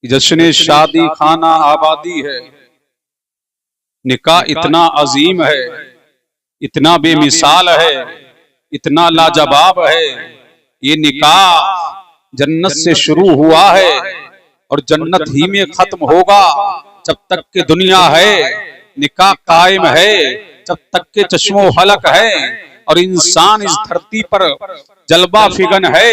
जश्न शादी खाना आबादी है। निकाह इतना अजीम है, इतना बेमिसाल है, इतना लाजवाब है। ये निकाह जन्नत से शुरू हुआ है और जन्नत ही में खत्म होगा। जब तक के दुनिया है निकाह कायम है, जब तक के चश्मो हलक है और इंसान इस धरती पर जलवा फिगन है,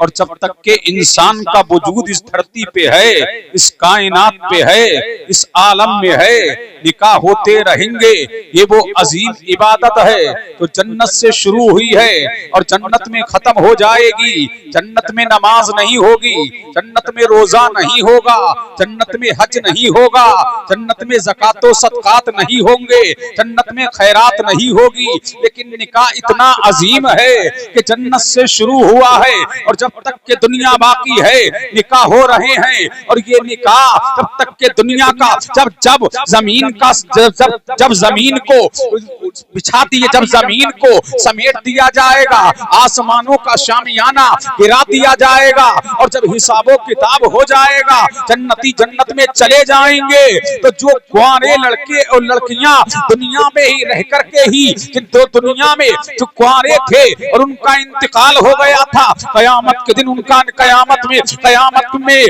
और जब तक के इंसान का वजूद इस धरती पे है, इस कायनात पे है, इस आलम में है, निकाह होते रहेंगे। ये वो अजीम इबादत है तो जन्नत से शुरू हुई है और जन्नत में खत्म हो जाएगी। जन्नत में नमाज नहीं होगी, जन्नत में रोजा नहीं होगा, जन्नत में हज नहीं होगा, जन्नत में ज़कातो सदकात नहीं होंगे, जन्नत में खैरात नहीं होगी। लेकिन निकाह इतना अजीम है कि जन्नत से शुरू हुआ है और जब तक के दुनिया बाकी है निकाह हो रहे हैं। और ये निकाह जब तक के दुनिया का जब जमीन का जब जमीन को बिछा दिए, जब जमीन को समेट दिया जाएगा, आसमानों का शामियाना गिरा दिया जाएगा और जब हिसाबो किताब हो जाएगा, जन्नती जन्नत में चले जाएंगे। तो जो कुंवारे लड़के और लड़कियां दुनिया में ही रह करके ही तो दुनिया में जो कुंवारे थे और उनका इंतकाल हो गया था, कयामत के दिन उनका कयामत में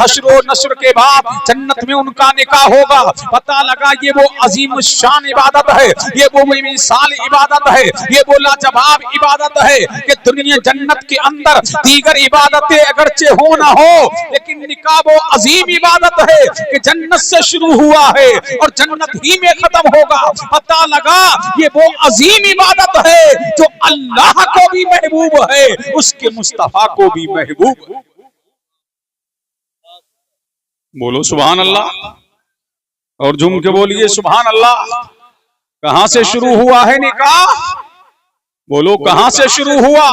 हश्र और नश्र के बाद जन्नत में उनका निकाह होगा। पता लगा ये वो अजीम शान इबादत है, ये वो मिसाल इबादत है, ये वो लाजवाब इबादत है कि दुनिया जन्नत के अंदर दीगर इबादतें अगरचे हो ना हो, लेकिन निकाह वो अजीम इबादत है कि जन्नत से शुरू हुआ है और जन्नत ही में खत्म होगा। पता लगा ये वो अजीम इबादत है जो अल्लाह को भी महबूब है, उसके मुस्तफा को भी महबूब है। बोलो सुभान अल्लाह, और झूम के बोलिए सुभान अल्लाह। कहां से शुरू हुआ है निकाह? बोलो कहां से शुरू हुआ?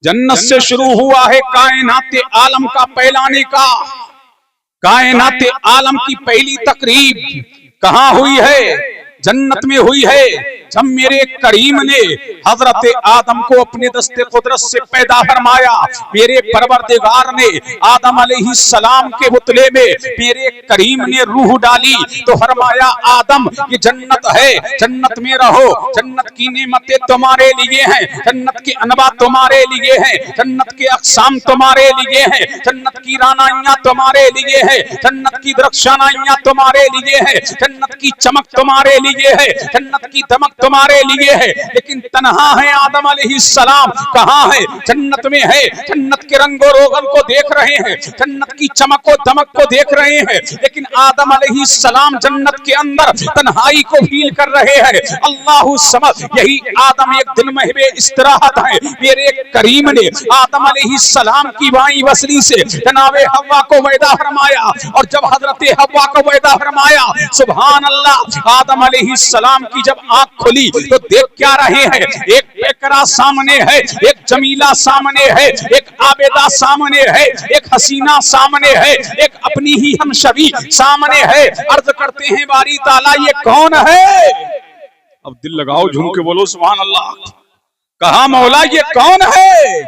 जन्नत से शुरू हुआ है। कायनात आलम का पहला निकाह, कायनात आलम की पहली तकरीब कहां हुई है? जन्नत में हुई है। जब मेरे करीम ने हजरत आदम को अपने दस्ते कुदरत से पैदा फरमाया, मेरे परवरदिगार ने आदम अलैहिस्सलाम के बुतले में मेरे करीम ने रूह डाली तो फरमाया आदम ये जन्नत है, जन्नत में रहो, जन्नत की नेमतें तुम्हारे लिए हैं, जन्नत के अनवा तुम्हारे लिए हैं, जन्नत के अक़साम तुम्हारे लिए हैं, जन्नत की रानाइयां तुम्हारे लिए है, जन्नत की दरख्शानाइयां तुम्हारे लिए है, जन्नत की चमक तुम्हारे लिए है, जन्नत की दमक तुम्हारे लिए है। लेकिन तन्हा है आदम अलैहिस्सलाम, कहां है? जन्नत में है। जन्नत के रंगो रोगन को देख रहे हैं, जन्नत की चमक और दमक को देख रहे हैं, लेकिन आदम अलैहिस्सलाम जन्नत के अंदर तन्हाई को फील कर रहे हैं। अल्लाहु समझ, यही आदम एक दिल महबे इस्तराहत है। मेरे करीम ने आदम अलैहिस्सलाम की वाई वसली से जनाबे हव्वा को वैदा फरमाया और जब हजरत हव्वा को वैदा फरमाया, सुभान अल्लाह, आदम अलैहिस्सलाम की जब आंख खुली तो देख क्या रहे हैं? एक बेकरा सामने है, एक जमीला सामने है, एक आबेदा सामने है, एक हसीना सामने है, एक अपनी ही हमशबी सामने है। अर्ज करते हैं बारी ताला ये कौन है? अब दिल लगाओ, झूम के बोलो सुभान अल्लाह। कहा मौला ये कौन है?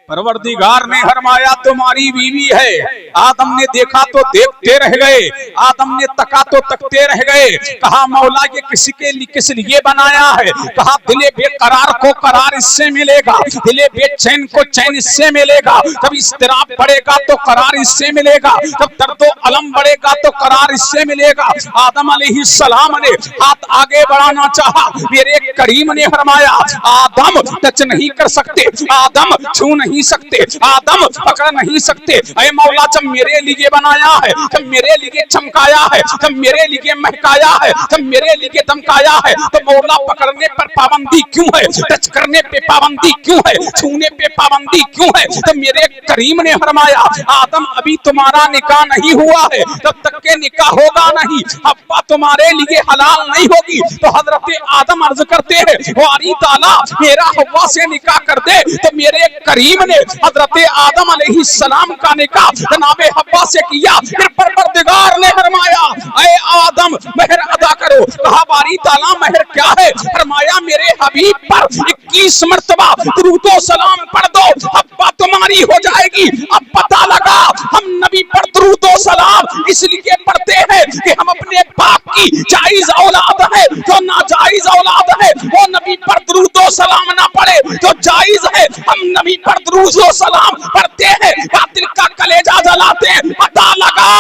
परवरदिगार ने फरमाया तुम्हारी बीवी है। आदम ने देखा तो देखते रह गए, आदम ने तका तो तकते रह गए। कहा मौला ये किस लिए बनाया है? कहा दिले बेकरार को करार इससे मिलेगा, दिले बेचैन को चैन इससे मिलेगा, जब इस्तिराब बढ़ेगा तो करार इससे मिलेगा, जब दर्दो अलम बढ़ेगा तो करार इससे मिलेगा। आदम अलैहिस्सलाम ने हाथ आगे बढ़ाना चाहा, मेरे करीम ने फरमाया आदम टच नहीं कर सकते, आदम छू नहीं सकते, आदम पकड़ नहीं सकते। ऐ मौला जब मेरे लिए बनाया है, जब मेरे लिए चमकाया है, जब मेरे लिए महकाया है, जब मेरे लिए दमकाया है, तो मौला पकड़ने पर पाबंदी क्यों है? टच करने पे पाबंदी क्यों है? छूने पे पाबंदी क्यों है? तो मेरे करीम ने फरमाया आदम अभी तुम्हारा निकाह नहीं हुआ है, तब तक के निकाह होगा नहीं, हव्वा तुम्हारे लिए हलाल नहीं होगी। तो हजरत आदम अर्ज करते हैं वारी ताला मेरा हव्वा से निकाह कर दे। तो मेरे करीम ने हजरत आदम अलैहिस्सलाम का निकाह जनाब हव्वा से किया। फिर परवरदिगार ने फरमाया ऐ आदम मेहर अदा करो। कहा बारी ताला मेहर क्या है? फरमाया मेरे हबीब पर 21 मर्तबा दुरूद व सलाम पढ़ दो, हव्वा तुम्हारी हो जाएगी। अब पता लगा हम नबी पर दुरूद व सलाम इसलिए पढ़ते हैं कि हम अपने बाप की जायज औलाद है, जो नाजायज औलाद है वो नबी पर दुरूद व सलाम ना पढ़े। जो जायज है हम नबी पर दुरूद व सलाम पढ़ते हैं, बातिल का कलेजा जलाते हैं। पता लगा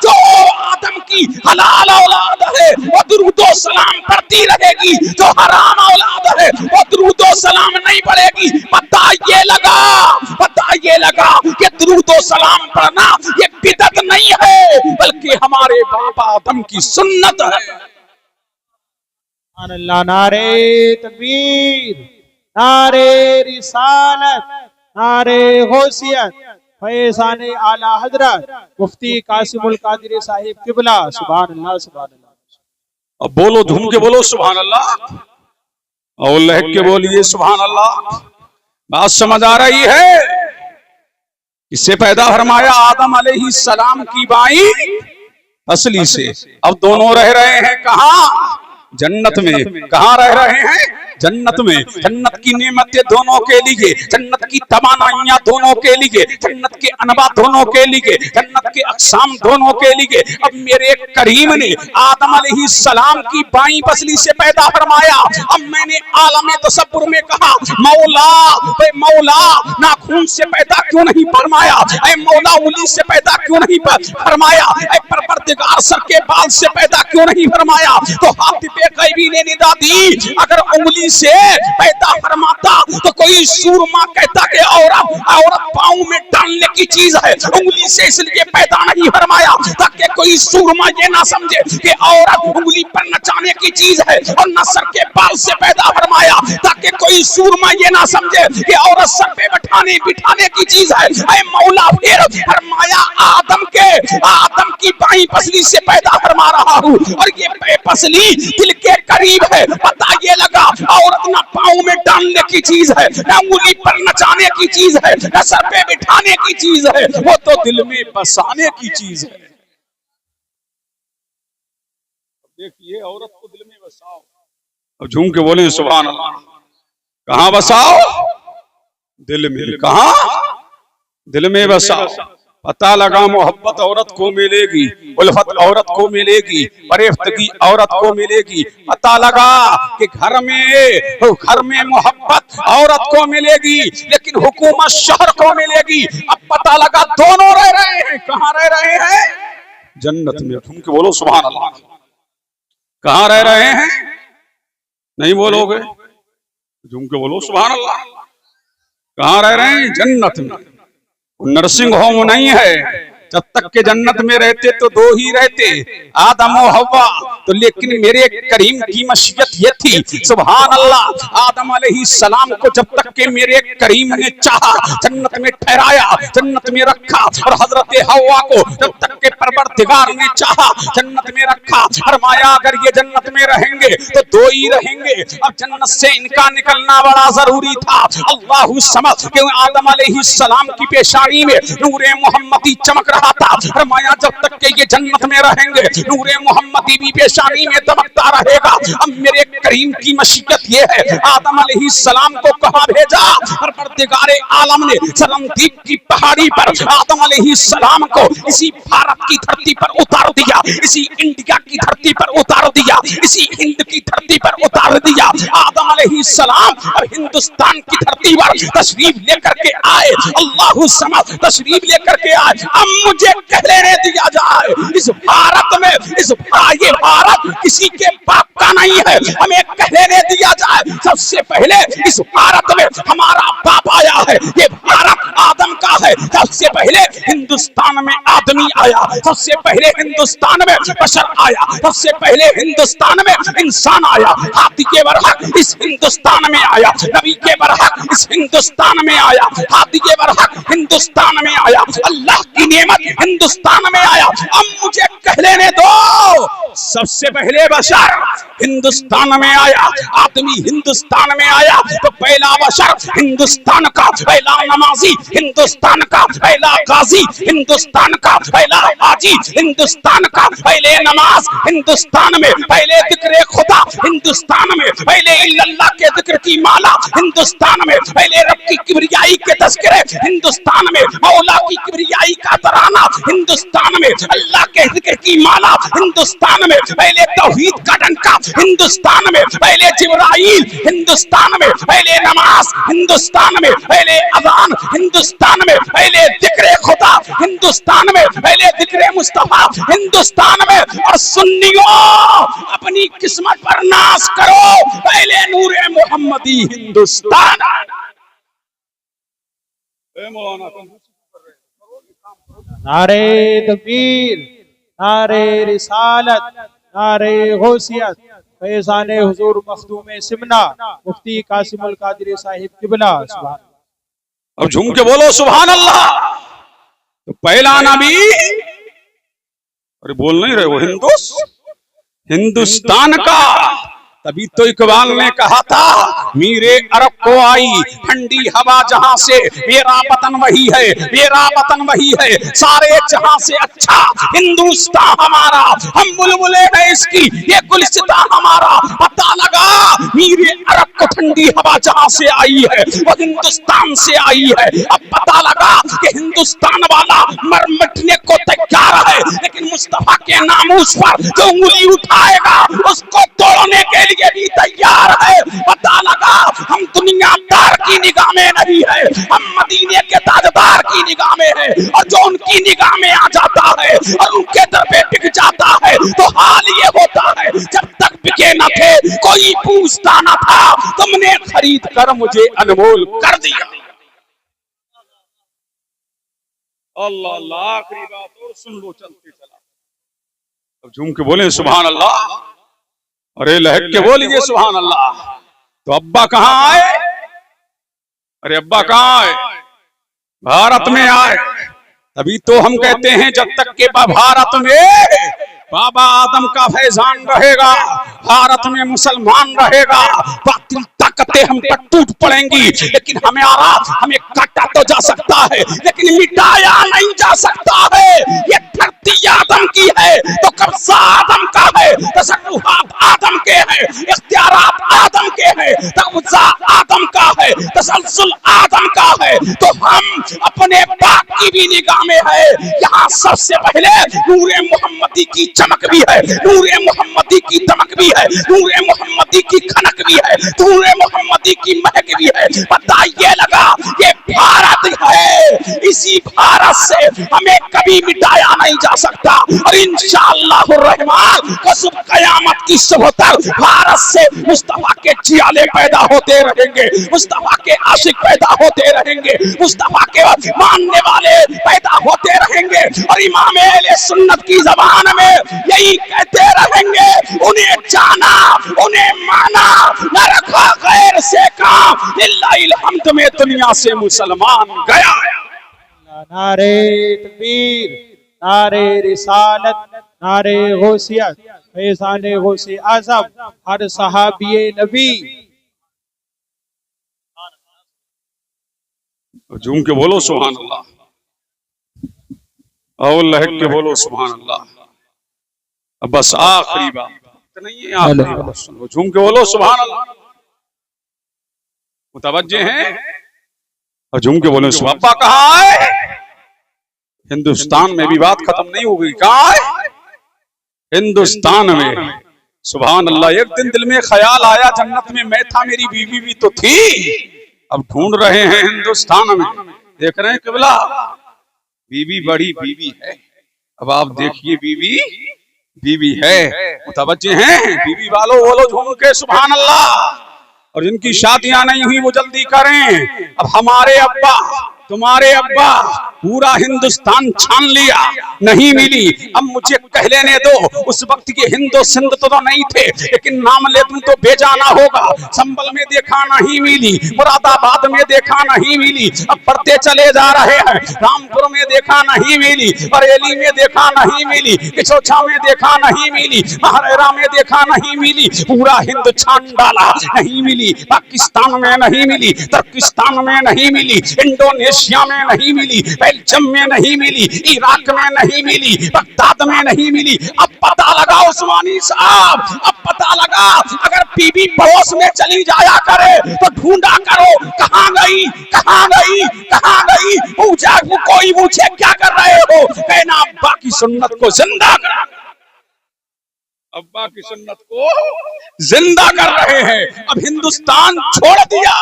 जो आदम की हलाल औलाद है वो दुरूद व सलाम पढ़ती रहेगी, जो हराम औलाद है वो दुरूद व सलाम नहीं पढ़ेगी। पता ये लगा कि दुरूद व सलाम पढ़ना ये बिदअत नहीं है बल्कि हमारे बाप आदम की सुन्नत है। अल्लाह, नारे तकबीर, नारे रिसालत, नारे गौसियत, फैज़ान आला हजरत मुफ्ती कासिमुल कादिर साहिब किबला। सुभान अल्लाह, सुभान अल्लाह। अब बोलो, झूम के बोलो सुभान अल्लाह और लहक के बोलिए सुभान अल्लाह। बात समझ आ रही है? इससे पैदा फरमाया आदम अलैहिस्सलाम की बाई असली से। अब दोनों रह रहे हैं कहाँ? जन्नत में। कहाँ रह रहे हैं? जन्नत में। जन्नत की नेमतें दोनों के लिए, जन्नत की तवानाइयां दोनों के लिए, जन्नत के अनवा दोनों के लिए, जन्नत के अक़साम दोनों के लिए। अब मेरे करीम ने आदम अलैहिस्सलाम की बाईं पसली से पैदा फरमाया। अब मैंने आलम तसव्वुर में कहा मौला, मौला नाखून से पैदा क्यों नहीं फरमाया? ऐ मौला उंगली से पैदा क्यों नहीं फरमाया? ऐ परवरदिगार सर के बाल से पैदा क्यों नहीं फरमाया? तो हातिब गैबी ने निदा दी अगर उंगली से पैदा फरमाता तो कोई सूरमा कहता कि औरत पाँव में डालने की चीज है। उंगली से इसलिए पैदा नहीं फरमाया ताकि कोई सूरमा ये ना समझे कि औरत उंगली पर नचाने की चीज है, और न सर के बाल से पैदा फरमाया ताकि कोई सूरमा ये ना समझे कि औरत सर पे बिठाने की चीज है। ऐ मौला फिर फरमाया आदम की बाईं पसली से पैदा फरमा रहा हूँ, और ये पसली दिल के करीब है। पता ये लगा औरत ना पाँव में डालने की चीज है, ना उंगली पर नचाने की चीज है, ना सर पे बिठाने की चीज है, वो तो दिल में बसाने की चीज है। देखिए औरत को दिल में बसाओ। अब झूम के बोले सुभान अल्लाह। कहाँ बसाओ? दिल में। कहाँ? दिल में बसाओ। पता लगा मोहब्बत औरत को मिलेगी, उल्फत औरत को मिलेगी, फरेफ्तगी औरत को मिलेगी। पता लगा कि घर में मोहब्बत औरत को मिलेगी लेकिन हुकूमत शहर को मिलेगी। अब पता लगा दोनों रह रहे हैं। कहाँ रह रहे हैं? जन्नत में। झूम के बोलो सुभान अल्लाह। कहाँ रह रहे हैं? नहीं बोलोगे? झूम के बोलो सुभान अल्लाह। कहाँ रह रहे हैं? जन्नत में। नर्सिंग होम नहीं है। जब तक के जन्नत में रहते तो दो ही रहते, आदम और हव्वा। तो लेकिन मेरे करीम की मशीयत ये थी सुभान अल्लाह, आदम अलैहिस्सलाम को जब तक के मेरे करीम ने चाहा, जन्नत में ठहराया, जन्नत में रखा, और हजरत हव्वा को जब तक के परवरदिगार ने चाहा, जन्नत में रखा। फरमाया अगर ये जन्नत में रहेंगे तो दो ही रहेंगे। अब जन्नत से इनका निकलना बड़ा जरूरी था। अल्लाहु समझ क्यों आदम अलैहिस्सलाम की पेशानी में नूरे मोहम्मदी चमक रहा था। फरमाया जब तक के ये जन्नत में रहेंगे नूरे मोहम्मदी भी पेशानी में दमकता रहेगा। अब मेरे करीम की मशीयत ये है, आदम अलैहिस्सलाम को कहां भेजा? परवरदिगार आलम ने सरमदीप की पहाड़ी पर आदम अलैहिस्सलाम को इसी भारत की धरती पर उतार दिया, इसी इंडिया की धरती पर उतार दिया, इसी हिंद की धरती पर उतार दिया। आदम अलैहिस्सलाम अब हिंदुस्तान की धरती पर तशरीफ लेकर के आए। अल्लाहु समझ तशरीफ लेकर के आए। अब मुझे कह लेने दिया जाए इस भारत में, ये भारत किसी के बाप का नहीं है, हमें कह लेने दिया जाए सबसे पहले इस भारत में हमारा बाप आया है। ये भारत आदम का है। सबसे पहले हिंदुस्तान में आदमी आया, सबसे पहले हिंदुस्तान में बशर आया, सबसे पहले हिंदुस्तान में इंसान आया। हाथी के बरहक इस हिंदुस्तान में आया, नबी के बरहक इस हिंदुस्तान में आया, हाथी के बरहक हिंदुस्तान में आया, अल्लाह की नेमत हिंदुस्तान में आया। अब मुझे कह लेने दो सबसे पहले बशर हिंदुस्तान में आया, आदमी हिंदुस्तान में आया तो पहला बशर हिंदुस्तान का पहला नमाजी, हिंदुस्तान का पहला गाजी, हिंदुस्तान का पहला हाजी, हिंदुस्तान का पहले नमाज, हिंदुस्तान में पहले जिक्र खुदा, हिंदुस्तान में पहले इल्लल्लाह के जिक्र की माला, हिंदुस्तान में पहले रब की किबरियाई के तज़किरे, हिंदुस्तान में मौला की किबरियाई का तराना, हिंदुस्तान में अल्लाह के जिक्र की माला, हिंदुस्तान में पहले तौहीद का डंका, हिंदुस्तान में पहले जिब्राइल, हिंदुस्तान में पहले नमाज, हिंदुस्तान में पहले अज़ान, हिंदुस्तान में पहले जिक्र खुदा, हिंदुस्तान में पहले जिक्र मुस्तफा, हिंदुस्तान में। और सुन्नियों अपनी किस्मत पर नाश करो, पहले नूरे मोहम्मदी हिंदुस्तान। नारे तकबीर, नारे रिसालत, नारे गौसियत, फैज़ान हुजूर मखदूम सिमना मुफ्ती कासिमुल कादिरी साहिब किबला। सुभान। अब झूम के बोलो सुभान अल्लाह। तो पहला नबी, अरे बोल नहीं रहे वो, हिंदुस्तान का। तभी तो इकबाल ने कहा था मीरे अरब को आई ठंडी हवा जहां से, मेरा वतन वही है, मेरा वतन वही है, सारे जहां से अच्छा हिंदुस्तान हमारा, हम बुलबुले हैं इसकी, ये गुलिस्तान हमारा। पता लगा मीरे अरब को ठंडी हवा जहां से आई है वो हिंदुस्तान से आई है। अब पता लगा कि हिंदुस्तान वाला मर मिटने को तैयार है, लेकिन मुस्तफा के नामूस पर जो उंगली उठाएगा उसको तोड़ने के लिए भी तैयार है। पता लगा हम दुनियादार की निगाह में नहीं है, हम मदीने के ताजदार की निगाह में है, और जो उनकी निगाह में आ जाता है और उनके दर पे बिक जाता है तो हाल ये होता है जब तक बिके न थे कोई पूछता न था, तुमने खरीद कर मुझे अनमोल कर दिया। अल्लाह अल्लाह, आखिरी बात और सुन लो, चलते चला। अब झूम के बोले सुभान अल्लाह, अरे लहक के बोलिए सुभान अल्लाह। तो अब्बा कहाँ आए? अरे अब्बा कहाँ आए? भारत में आए। तभी तो हम कहते हैं जब तक के भारत में बाबा आदम का फैजान रहेगा, भारत में मुसलमान रहेगा, बातिल ताकतें हम पर टूट पड़ेंगी, लेकिन हमें काटा तो जा सकता है लेकिन मिटाया नहीं जा सकता है। ये धरती आदम की है तो कब्जा आदम का है, तसर्रुफात आदम के हैं, इख्तियारात आदम के हैं, तक़व्वुज़ आदम का है, तसलसल आदम का है। तो हम अपने बाप की भी निगाह में है। यहाँ सबसे पहले नूरे मोहम्मदी की चमक भी है, नूरे मोहम्मदी की दमक भी है, नूरे मोहम्मदी की खनक भी है, नूरे मोहम्मदी की महक भी है। पता ये लगा ये भारत है, इसी भारत से हमें कभी मिटाया नहीं जा सकता। और इंशाअल्लाह रहमान कसम कयामत की सुबह तक भारत से मुस्तफा के जियाले पैदा होते रहेंगे, मुस्तफा के आशिक पैदा होते रहेंगे, मुस्तफा के मानने वाले पैदा होते रहेंगे। और इमाम अहले सुन्नत की जबान में यही कहते रहेंगे, उन्हें जाना उन्हें माना, न रखा गैर से काम, लिल्लाहिल हम्द में दुनिया से मुसलमान गया। नारे तकबीर, नारे रिसालत, नारे गौसियत, फैज़ान गौसे आज़म, हर सहाबिये नबी। झूम के बोलो सुभान अल्लाह, और लहक के बोलो सुभान अल्लाह। अब बस आखिरी बात नहीं है, आखिरी बात सुनो, झूम के बोलो सुभान अल्लाह। मुतवज्जे हैं और झूम के बोलो सुभान। अब्बा कहाँ है? हिंदुस्तान में भी बात खत्म नहीं हो गई। कहाँ है? हिंदुस्तान में। सुभान अल्लाह। एक दिन दिल में ख्याल आया जन्नत में मैं था, मेरी बीवी भी तो थी, अब ढूंढ रहे हैं हिंदुस्तान में। देख रहे हैं किबला, बीवी बड़ी बीवी है। अब आप देखिए बीवी है। मुतवज्जे हैं बीवी वालों, बोलो झूम के सुभान अल्लाह। और जिनकी शादियां नहीं हुई वो जल्दी करें। अब हमारे अब्बा, तुम्हारे अब्बा, पूरा हिंदुस्तान छान लिया, नहीं मिली। अब मुझे कह लेने दो, उस वक्त के हिंदू सिंध तो नहीं थे, लेकिन नाम ले तुम तो बेजाना होगा। संभल में देखा नहीं मिली, मुरादाबाद में देखा नहीं मिली, अब बढ़ते चले जा रहे हैं। रामपुर में देखा नहीं मिली, बरेली में देखा नहीं मिली, किचौछा में देखा नहीं मिली, महारेरा में देखा नहीं मिली। पूरा हिंद छान डाला, नहीं मिली। पाकिस्तान में नहीं मिली, तुर्किस्तान में नहीं मिली, इंडोनेशिया में नहीं मिली, बेल्जियम में नहीं मिली, इराक में नहीं मिली, बगदाद में नहीं मिली। अब पता लगा उस्मानी साहब, अब पता लगा, अगर बीबी पड़ोस में चली जाया करे तो ढूंढा करो कहां गई, कहां गई, कहां गई। पूछा कोई पूछे क्या कर रहे हो, कहना अब्बा की सुन्नत को जिंदा करा, अब्बा की सुन्नत को जिंदा कर रहे हैं। अब हिंदुस्तान छोड़ दिया,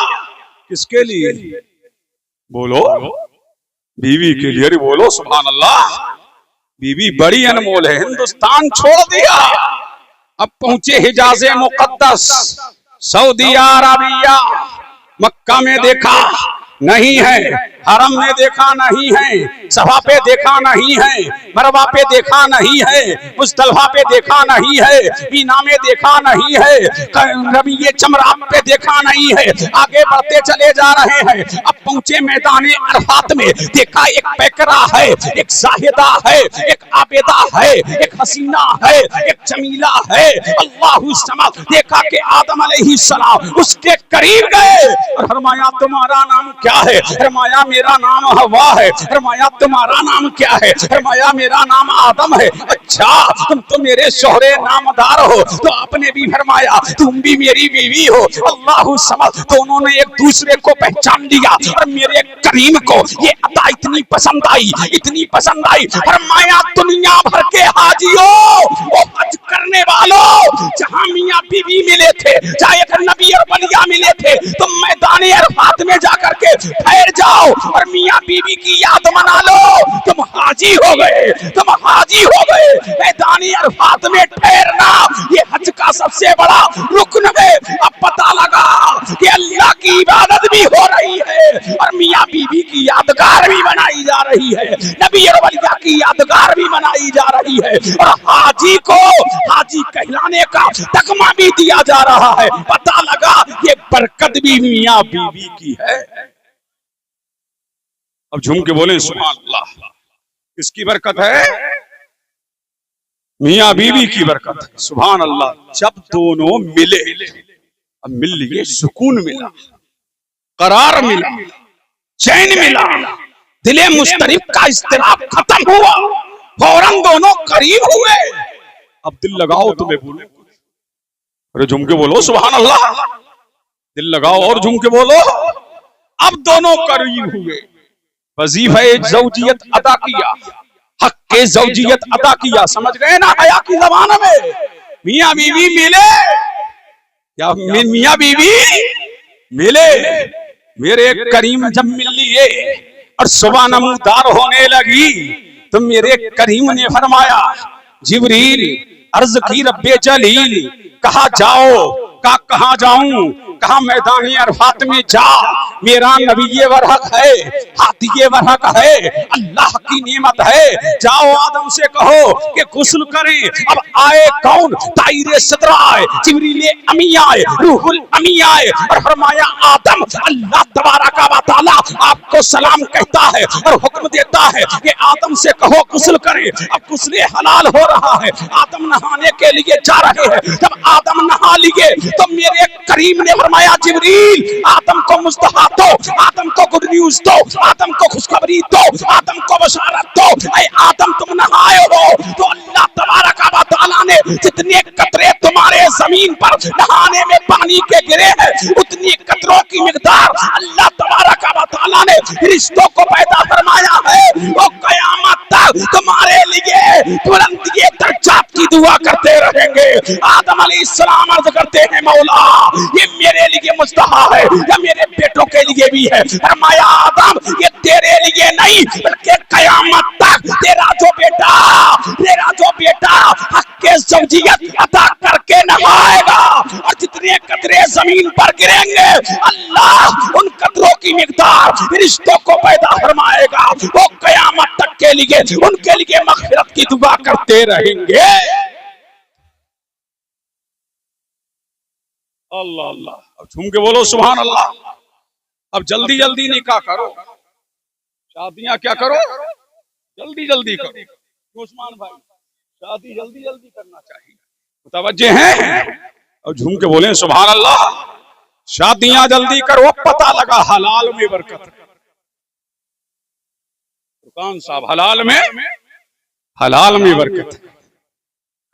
किसके लिए? बोलो, बीवी के लिए। बोलो सुभान अल्लाह, बीवी बड़ी अनमोल है। हिंदुस्तान छोड़ दिया, अब पहुंचे हिजाज़े मुक़द्दस, सऊदी अरबिया। मक्का में देखा नहीं है, हरम में देखा नहीं है, सभा पे देखा नहीं है, मरवा पे देखा नहीं है, मुस्तलफा पे देखा नहीं है, मीना में देखा नहीं है, रबिये चमरात पे देखा नहीं है। आगे बढ़ते चले जा रहे हैं, अब पहुंचे मैदान अरफात में। देखा एक पैकरा है, एक जाहिदा है, एक आबेदा है, एक हसीना है, एक जमीला है। अल्लाहु समद। देखा कि आदम अलैहिस्सलाम उसके करीब गए और फरमाया तुम्हारा नाम क्या है? फरमाया मेरा नाम हवा है। फरमाया तुम्हारा नाम क्या है? फरमाया मेरा नाम आदम है। अच्छा, तुम तो मेरे शोहरे नामदार हो। तो आपने भी फरमाया तुम भी मेरी बीवी हो। अल्लाहु समद। दोनों ने एक दूसरे को पहचान लिया और मेरे करीम को ये अता इतनी पसंद आई, इतनी पसंद आई। फरमाया दुनिया भर के हाजियों, वो हज करने वालों, जहां मियां बीवी मिले थे, चाहे नबी और बलिया मिले थे, तुम मैदान अरफात में जाकर के ठहर जाओ और मियां बीवी की याद मना लो। तुम हाजी हो गए, तुम हाजी हो गए। मैदान अरफात में ठहरना ये हज का सबसे बड़ा रुकन है। अब पता लगा कि अल्लाह की इबादत भी हो रही है और मियां बीवी की यादगार भी बनाई जा रही है, नबी और वलिया की यादगार भी बनाई जा रही है, और हाजी को हाजी कहलाने का तकमा भी दिया जा रहा है। पता लगा ये बरकत भी मियां बीवी की है। अब झूम के बोले सुभान अल्लाह। किसकी बरकत है? मियां बीवी की बरकत है। सुभान अल्लाह। जब दोनों मिले, अब मिल लिए, सुकून मिला, करार मिला, चैन मिला, दिले मुस्तरिब का इस्तिराब खत्म हुआ, फौरन दोनों करीब हुए। अब दिल लगाओ, तुम्हें बोले, अरे झूम के बोलो सुभान अल्लाह। दिल लगाओ और झूम के बोलो। अब दोनों करीब हुए, वजीफा ज़ौजियत अदा किया, हक के ज़ौजियत अदा किया। समझ गए ना? हया की ज़बान में मियां बीवी मिले, या मियां बीवी मिले, मेरे करीम जब मिल लिए और सुबह नमूदार होने लगी तो मेरे करीम ने फरमाया, जिब्रील अर्ज की रब्बे जलील, कहा जाओ, कहा जाऊं? कहा मैदान अरफात में जा, मेरा नबी वरहक है, हाथी वरहक है, अल्लाह की नेमत है। जाओ आदम से कहो कि गुस्ल करें। अब आए कौन? ताइरे सदरा आए, जिब्रील अमी आए, रूहुल अमी आए और फरमाया आदम, अल्लाह तबारक व तआला आपको सलाम कहता है और हुक्म देता है कि आदम से कहो गुस्ल करें। अब गुस्ले हलाल हो रहा है, आदम नहाने के लिए जा रहे हैं। जब आदम नहा लिए तो मेरे करीम ने फरमाया, जिब्रील आदम को मुस्तहा दो, आदम को गुड न्यूज दो, आदम को खुशखबरी दो, आदम को बशारत दो। ऐ आदम तुम नहाए हो तो अल्लाह तबारक व तआला ने जितने कतरे तुम्हारे जमीन पर नहाने में पानी के गिरे हैं, उतनी कतरों की मिकदार अल्लाह तबारक व तआला ने रिश्तों को पैदा फरमाया है। वो कयामत तक तुम्हारे लिए बुलंदी दर्जात की दुआ करते रहेंगे। आदम अलैहिस्सलाम अर्ज करते हैं, मौला ये मेरे लिए मुस्तहा है या मेरे बेटों के लिए भी है? फरमाया आदम ये तेरे लिए नहीं बल्कि कयामत तक तेरा जो बेटा हक के ज़ौजियत अदा करके नहाएगा और जितने जितने कतरे जमीन पर गिरेंगे अल्लाह उन कतरों की मिकदार रिश्तों को पैदा फरमाएगा। वो कयामत तक के लिए उनके लिए मग़फ़िरत की दुआ करते रहेंगे। अल्लाह अल्लाह। अब झूम के बोलो सुभान अल्लाह। अब जल्दी जल्दी निकाह करो, शादियां क्या करो, जल्दी जल्दी करो। उस्मान भाई, शादी जल्दी जल्दी करना चाहिए, मुतवज्जे हैं? और झूम के बोले सुभान अल्लाह। शादियां जल्दी करो, पता लगा हलाल में बरकत। दुकान साहब, हलाल में बरकत।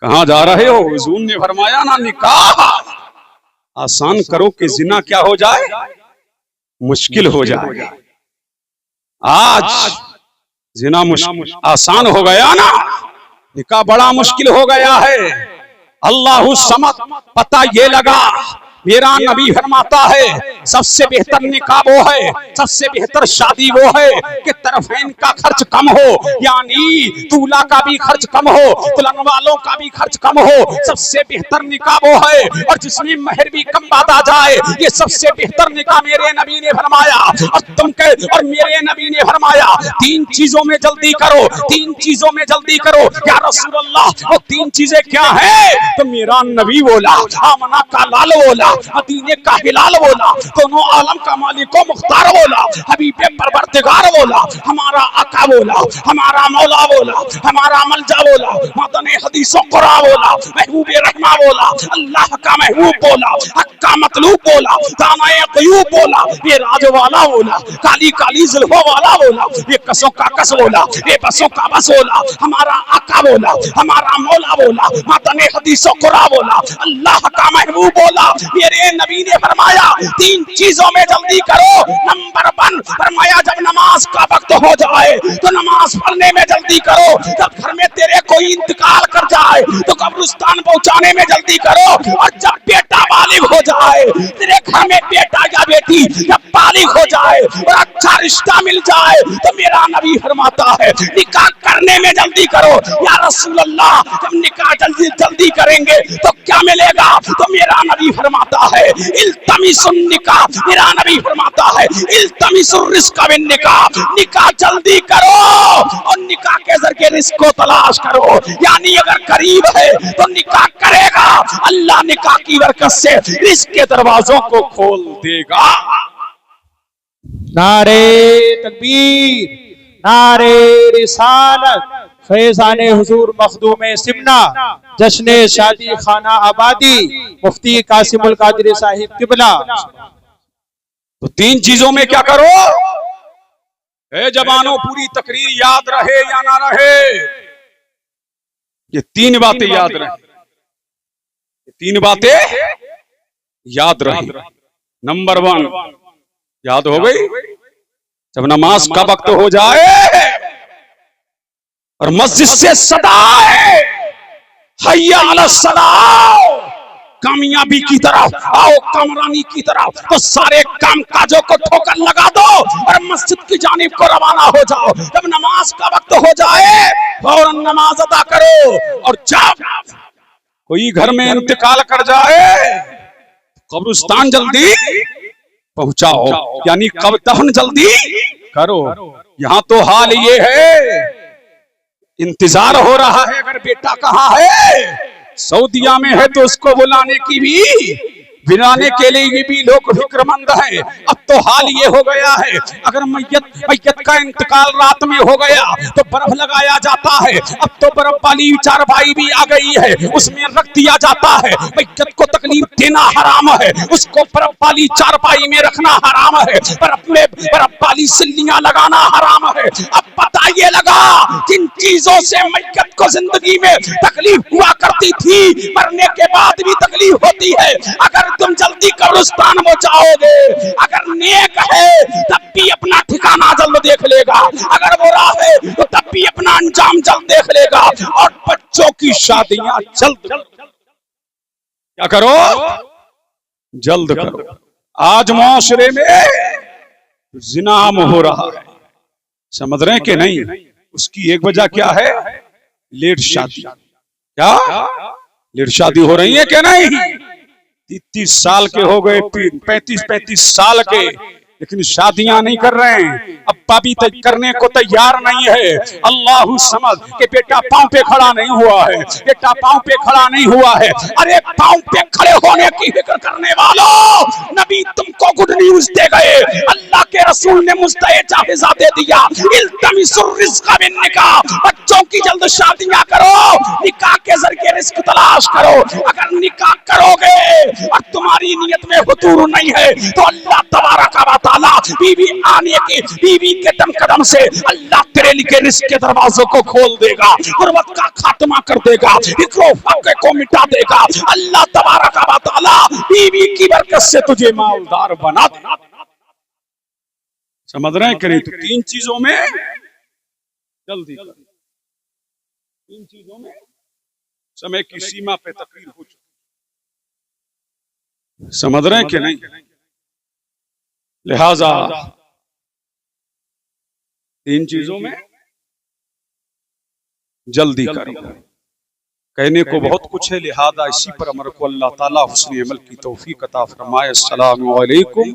कहां जा रहे हो? हुजूर ने फरमाया ना, निकाह आसान करो कि जिना क्या हो जाए, मुश्किल हो जाए। आज जिना आसान हो गया ना, निकाह बड़ा मुश्किल हो गया है। अल्लाहु समद, पता ये लगा मेरा नबी फरमाता है सबसे बेहतर निकाह वो है, सबसे बेहतर शादी वो है कि तरफैन का खर्च कम हो, यानी दूल्हा का भी खर्च कम हो, दुल्हन वालों का भी खर्च कम हो। सबसे बेहतर निकाह वो है, और जिसमें महर भी कम बांधा जाए, ये सबसे बेहतर निकाह मेरे नबी ने फरमाया। और मेरे नबी ने फरमाया 3 चीजों में जल्दी करो, 3 चीजों में जल्दी करो। या रसूल अल्लाह, वो 3 चीजें क्या है? तो मेरा नबी बोला आमना का लाल बोला, मदीने का हिलाल बोला, दोनों आलम का मालिक मुख्तार बोला, हबीबे परवरदिगार बोला, हमारा आका बोला, हमारा मौला बोला, हमारा मलजा बोला, मदने हदीसों कुरा बोला, महबूबे रहमा बोला, अल्लाह का महबूब बोला, हक का मतलूब बोला, दानाए ग़यूब बोला, ये राज वाला बोला, काली काली जुल्फों वाला बोला, ये कसों का कस बोला, ये बसों का बस बोला, हमारा आका बोला, हमारा मौला बोला, मदने हदीसों कुरा बोला, अल्लाह का महबूब बोला। मेरे नबी ने फरमाया 3 चीजों में जल्दी करो। नंबर 1 फरमाया जब नमाज का वक्त हो जाए तो नमाज पढ़ने में जल्दी करो। जब घर में तेरे कोई इंतकाल कर जाए तो कब्रिस्तान पहुंचाने में जल्दी करो। और जब बेटा बालिग हो जाए, तेरे घर में बेटा या बेटी जब बालिग हो जाए और अच्छा रिश्ता मिल जाए तो मेरा नबी फरमाता है निकाह करने में जल्दी करो। या रसूल अल्लाह, जब निकाह जल्दी जल्दी करेंगे तो क्या मिलेगा? तो मेरा नबी फरमाता है इल्तमिसुन निकाह, मेरा नबी फरमाता है इल्तमिसुर रिस्क बिन निकाह, निकाह जल्दी करो और निकाह के जरिए रिस्क को तलाश करो। यानी अगर करीब है तो निकाह करेगा, अल्लाह निकाह की बरकत से रिस्क के दरवाजों को खोल देगा। नारे तकबीर, नारे रिसालत, फैज़ाने हुजूर मखदूमे सिमना, जश्ने शादी खाना आबादी, मुफ्ती कासिमुल कादिर साहिब किबला। तो 3 चीजों में क्या करो? ए जवानों, पूरी तकरीर याद रहे या ना रहे, ये 3 बातें याद रहे, 3 बातें याद रही। नंबर 1 याद हो गई, जब नमाज का वक्त हो जाए और मस्जिद से सदा है हय्या अला सलाह, कामयाबी की तरफ आओ, कामरानी की तरफ, तो सारे काम काजों को ठोकर लगा दो और मस्जिद की जानिब को रवाना हो जाओ। जब नमाज का वक्त हो जाए फौरन नमाज अदा करो। और जब कोई घर में इंतकाल कर जाए कब्रिस्तान जल्दी पहुंचाओ, यानी कब दफन जल्दी करो। यहां तो हाल ये है, इंतजार हो रहा है अगर बेटा कहाँ है, सऊदिया में है तो उसको बुलाने के लिए भी लोग फिक्रमंद हैं। अब तो हाल ये हो गया है अगर मैयत का इंतकाल रात में हो गया तो बर्फ लगाया जाता है। अब तो बर्फ वाली चारपाई भी आ गई है, उसमें रख दिया जाता है। मैयत को तकलीफ देना हराम है, उसको बर्फ वाली चारपाई में रखना हराम है, बर्फ वाली सिल्लियां लगाना हराम है। अब पता ये लगा जिन चीजों से मैयत को जिंदगी में तकलीफ हुआ करती थी मरने के बाद भी तकलीफ होती है। अगर तुम जल्दी कब्रिस्तान पहुंचाओगे, अगर नेक है तब भी अपना ठिकाना जल्द देख लेगा, अगर बुरा है तो तब भी अपना अंजाम जल्द देख लेगा। और बच्चों की शादियां जल्द क्या करो, जल्द करो। आज माशरे में जिनाम हो रहा है, समझ रहे हैं कि नहीं? उसकी एक वजह क्या है? लेट शादी। क्या लेट शादी हो रही है क्या? नहीं, 30 साल के हो गए, 35 साल के, लेकिन शादियां नहीं कर रहे हैं। अब्बा भी करने को तैयार नहीं है। अल्लाह समझ कि बेटा पांव पे खड़ा नहीं हुआ है, बेटा पांव पे खड़ा नहीं हुआ है। अरे पांव पे खड़े होने की फिक्र करने वालों, नबी तुमको गुड न्यूज दे गए। अल्लाह के रसूल ने मुझे जायजा दे दिया, इल्तमिसुर रिज़्क़ बिन निकाह, बच्चों की जल्द शादियां करो, निकाह के जरिए रिस्क तलाश करो। अगर निकाह करोगे और तुम्हारी नियत में हुतूर नहीं है तो अल्लाह तबारक व तआला बीवी आने की, बीवी के दम कदम से अल्लाह तेरे लिए रिस्क के दरवाजों को खोल देगा, गुर्बत का खात्मा कर देगा, इकरो फक़र को मिटा देगा। अल्लाह तबारक व तआला बीवी की बरकत से तुझे मालदार बना देगा। समझ रहे हैं कि नहीं? तो 3 चीजों में जल्दी कर, 3 चीजों में समय की सीमा पे तकरीर हो चुकी। समझ रहे हैं कि नहीं? लिहाजा 3 चीजों में जल्दी करो। कहने को बहुत कुछ है, लिहाजा इसी पर अमर को अल्लाह ताला हुस्न अमल की तौफीक अता फरमाए। अस्सलामु अलैकुम।